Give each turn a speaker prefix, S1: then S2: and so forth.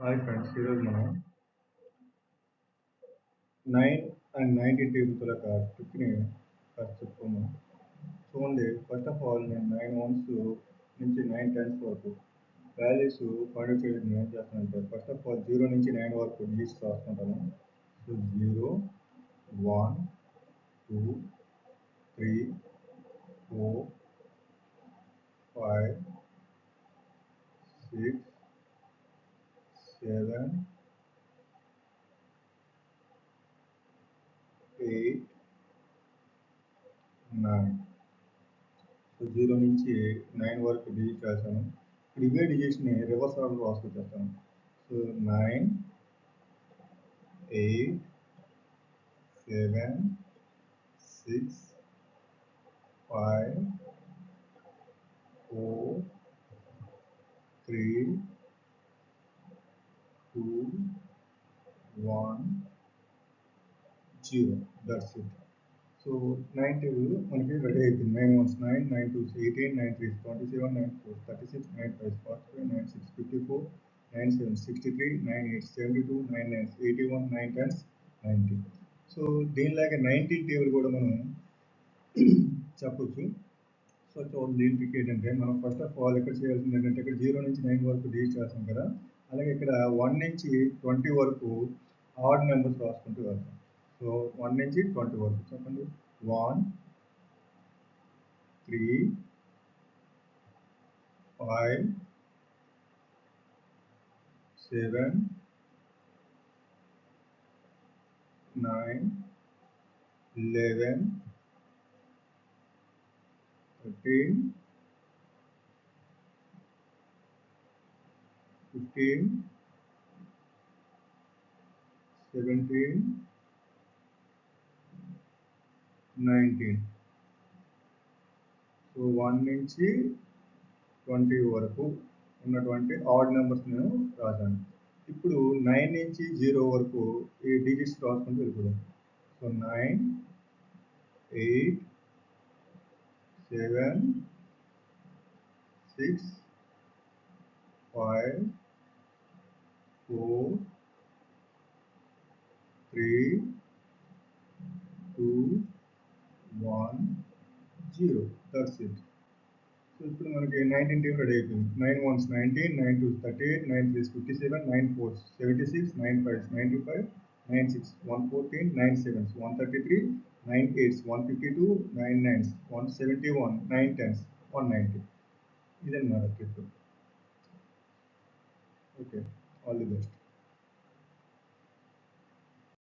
S1: Hi friends, ఈరోజు మనం 9 and 19 tables యొక్క ట్రిక్ని చెప్పుకుందాం. చూడండి, ఫస్ట్ ఆఫ్ ఆల్ నేను 9 వన్స్ నుంచి 9 టెన్స్ వరకు వాల్యూస్ ఫైండ్ అవుట్ చేయడానికి ఏం చేస్తానంటే, ఫస్ట్ ఆఫ్ ఆల్ 0 నుంచి 9 వరకు డిజిట్స్ రాసుకుంటాను. సో 0, 1, 2, 3, 4, 5, 6, 7, 8, 9. సో 0 నుంచి 9 వరకు డిజిట్ రాశాను. ఇప్పుడు ఇవే డిజిట్స్ని reverse order రాసుకొచ్చేస్తాను. So 9, 8, 7, 6, 5, 4, 3, 2, 1, 0. That's it. So 9 table మనకి రెడీ అయిపోయింది. 9 ones 9, 9 twos 18, 9 threes 27, 9 fours 36, 9 fives 45, 9 six 54, 9 sevens 63, 9 eights 72, 9 nines 81, 9 tens 90. So దీనిలాగా 19 table కూడా మనం చెప్పొచ్చు. సో చూడండి, దీని ట్రిక్ ఏంటంటే, మనం ఫస్ట్ ఆఫ్ ఆల్ ఇక్కడ చేయాల్సింది ఏంటంటే, ఇక్కడ 0 నుంచి 9 వరకు డిజిట్ రాసాం కదా, అలాగే ఇక్కడ 1 నుంచి 20 వరకు ఆడ్ నెంబర్స్ రాసుకుంటూ వెళ్తాం. సో 1 నుంచి 20 వరకు చెప్పండి. 1, 3, 5, 7, 9, 11, 13, 15, 17, 19. సో 1 నుంచి 20 వరకు ఉన్నటువంటి ఆడ్ నెంబర్స్ నేను రాశాను. ఇప్పుడు 9 నుంచి 0 వరకు ఈ డిజిట్స్ రాసుకుంటూ వెళ్ళిపోదాం. సో 9, 8, 7, 6, 5, 4, 3, 2, 1, 0. That's it. సో ఇప్పుడు మనకి 19 టేబుల్ రెడీ అయిపోయింది. 9 ones 19, 9 twos 38, 9 threes 57, 9 fours 76, 9 fives 95, 9 six 114, 9 sevens 133, 9 eights 152, 9 nines 171, 9 tens 190. ఇదన్నమాట trick. Okay, all the best.